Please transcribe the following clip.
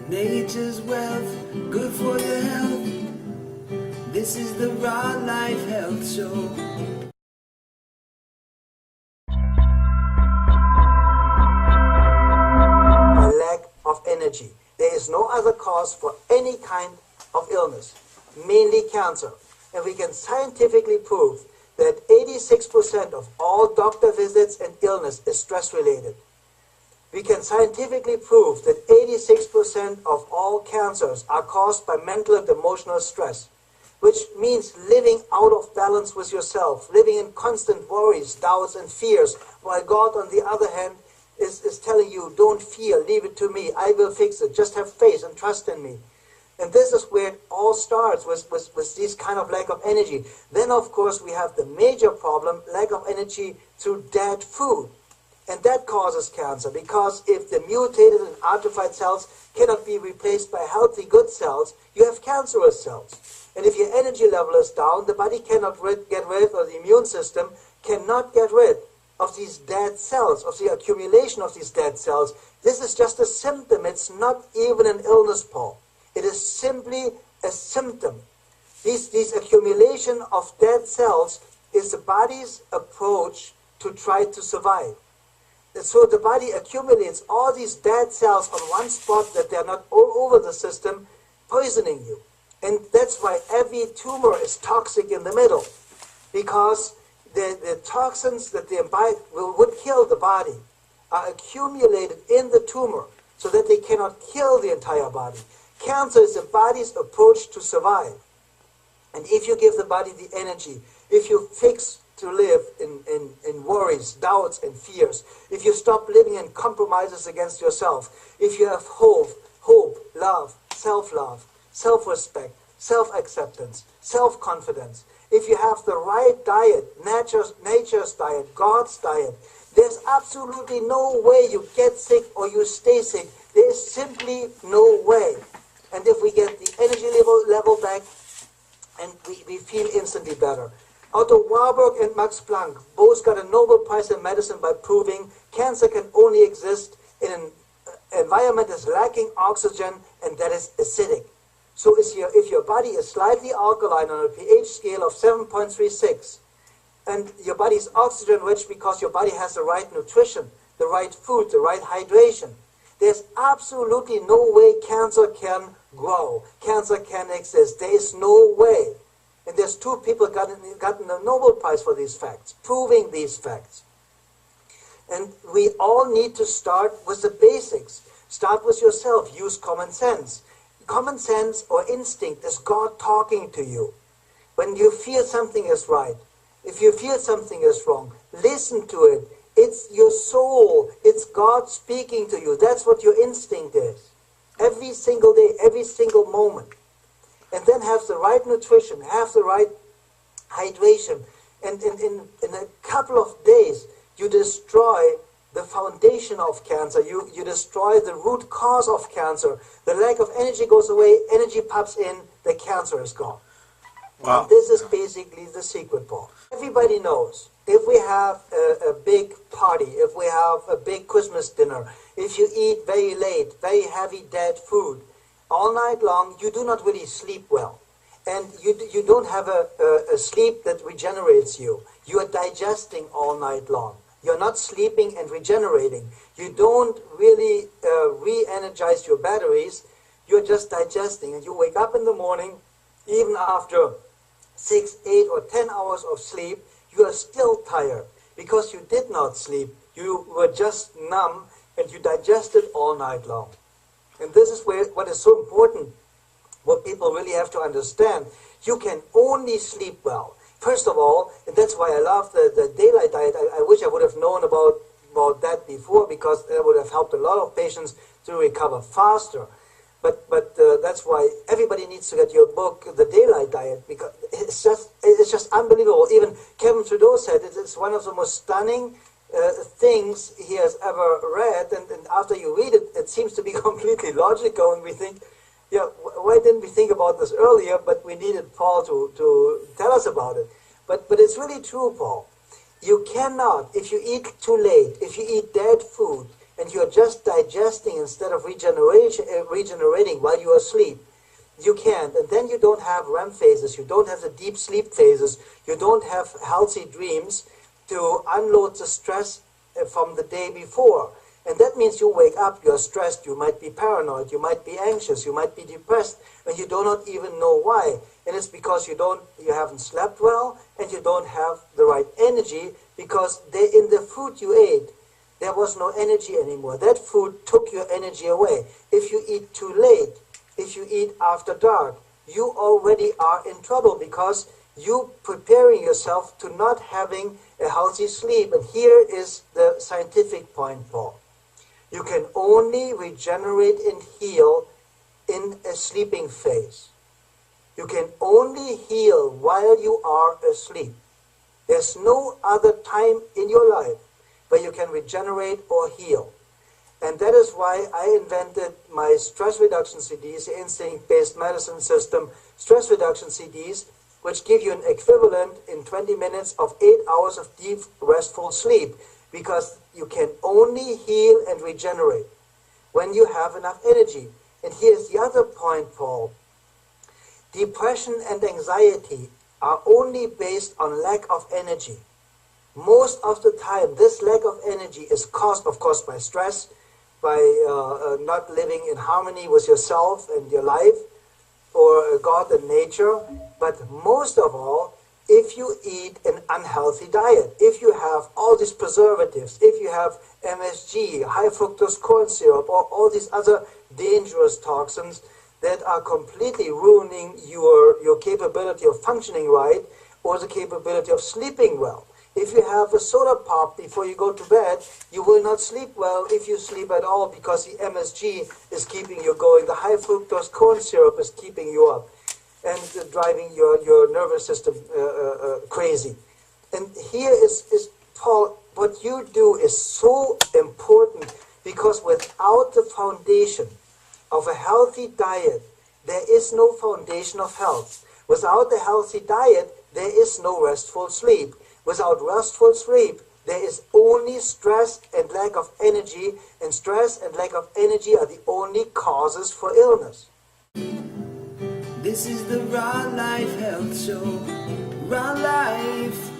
Nature's wealth, good for your health. This is the Raw Life Health Show. A lack of energy. There is no other cause for any kind of illness, mainly cancer. And we can scientifically prove that 86% of all doctor visits and illness is stress-related. We can scientifically prove that 86% of all cancers are caused by mental and emotional stress, which means living out of balance with yourself, living in constant worries, doubts, and fears, while God, on the other hand, is telling you, don't fear, leave it to me, I will fix it, just have faith and trust in me. And this is where it all starts, with this kind of lack of energy. Then, of course, we have the major problem, lack of energy through dead food. And that causes cancer, because if the mutated and atrophied cells cannot be replaced by healthy, good cells, you have cancerous cells. And if your energy level is down, the body cannot get rid, or the immune system cannot get rid of these dead cells, of the accumulation of these dead cells. This is just a symptom. It's not even an illness, Paul. It is simply a symptom. This accumulation of dead cells is the body's approach to try to survive. And so the body accumulates all these dead cells on one spot, that they're not all over the system, poisoning you. And that's why every tumor is toxic in the middle, because the toxins that they imbibe would kill the body are accumulated in the tumor, so that they cannot kill the entire body. Cancer is the body's approach to survive. And if you give the body the energy, if you fix to live in worries, doubts, and fears, if you stop living in compromises against yourself, if you have hope, love, self-love, self-respect, self-acceptance, self-confidence, if you have the right diet, nature's diet, God's diet, there's absolutely no way you get sick or you stay sick. There is simply no way. And if we get the energy level back, and we feel instantly better. Otto Warburg and Max Planck both got a Nobel Prize in medicine by proving cancer can only exist in an environment that's lacking oxygen and that is acidic. So if your body is slightly alkaline on a pH scale of 7.36, and your body is oxygen rich because your body has the right nutrition, the right food, the right hydration, there's absolutely no way cancer can grow. Cancer can exist. There is no way. And there's two people gotten the Nobel Prize for these facts, proving these facts. And we all need to start with the basics. Start with yourself. Use common sense. Common sense or instinct is God talking to you. When you feel something is right, if you feel something is wrong, listen to it. It's your soul. It's God speaking to you. That's what your instinct is. Every single day, every single moment. And then have the right nutrition, have the right hydration. And in a couple of days, you destroy the foundation of cancer. You destroy the root cause of cancer. The lack of energy goes away, energy pops in, the cancer is gone. Wow. And this is basically the secret, Paul. Everybody knows, if we have a big party, if we have a big Christmas dinner, if you eat very late, very heavy dead food, all night long, you do not really sleep well. And you don't have a sleep that regenerates you. You are digesting all night long. You're not sleeping and regenerating. You don't really re-energize your batteries. You're just digesting. And you wake up in the morning, even after 6, 8, or 10 hours of sleep, you are still tired because you did not sleep. You were just numb and you digested all night long. And this is what is so important, what people really have to understand. You can only sleep well. First of all, and that's why I love the daylight diet. I wish I would have known about that before, because that would have helped a lot of patients to recover faster. But that's why everybody needs to get your book, The Daylight Diet, because it's just unbelievable. Even Kevin Trudeau said it's one of the most stunning things he has ever read, and after you read it, it seems to be completely logical, and we think, yeah, why didn't we think about this earlier? But we needed Paul to tell us about it. But it's really true, Paul. You cannot, if you eat too late, if you eat dead food, and you're just digesting instead of regenerating while you're asleep, you can't. And then you don't have REM phases, you don't have the deep sleep phases, you don't have healthy dreams to unload the stress from the day before. And that means you wake up, you're stressed, you might be paranoid, you might be anxious, you might be depressed, and you do not even know why. And it's because you haven't slept well, and you don't have the right energy, because in the food you ate, there was no energy anymore. That food took your energy away. If you eat too late, if you eat after dark, you already are in trouble, because you preparing yourself to not having a healthy sleep. And here is the scientific point, Paul. You can only regenerate and heal in a sleeping phase. You can only heal while you are asleep. There's no other time in your life where you can regenerate or heal. And that is why I invented my stress reduction CDs, the instinct-based medicine system stress reduction CDs, which give you an equivalent in 20 minutes of 8 hours of deep, restful sleep, because you can only heal and regenerate when you have enough energy. And here's the other point, Paul. Depression and anxiety are only based on lack of energy. Most of the time, this lack of energy is caused, of course, by stress, by not living in harmony with yourself and your life, or God and nature. But most of all, if you eat an unhealthy diet, if you have all these preservatives, if you have MSG, high fructose corn syrup, or all these other dangerous toxins that are completely ruining your capability of functioning right, or the capability of sleeping well. If you have a soda pop before you go to bed, you will not sleep well if you sleep at all, because the MSG is keeping you going. The high fructose corn syrup is keeping you up and driving your nervous system crazy. And here is Paul, what you do is so important, because without the foundation of a healthy diet, there is no foundation of health. Without a healthy diet, there is no restful sleep. Without restful sleep, there is only stress and lack of energy, and stress and lack of energy are the only causes for illness. This is the Raw Life Health Show. Raw Life.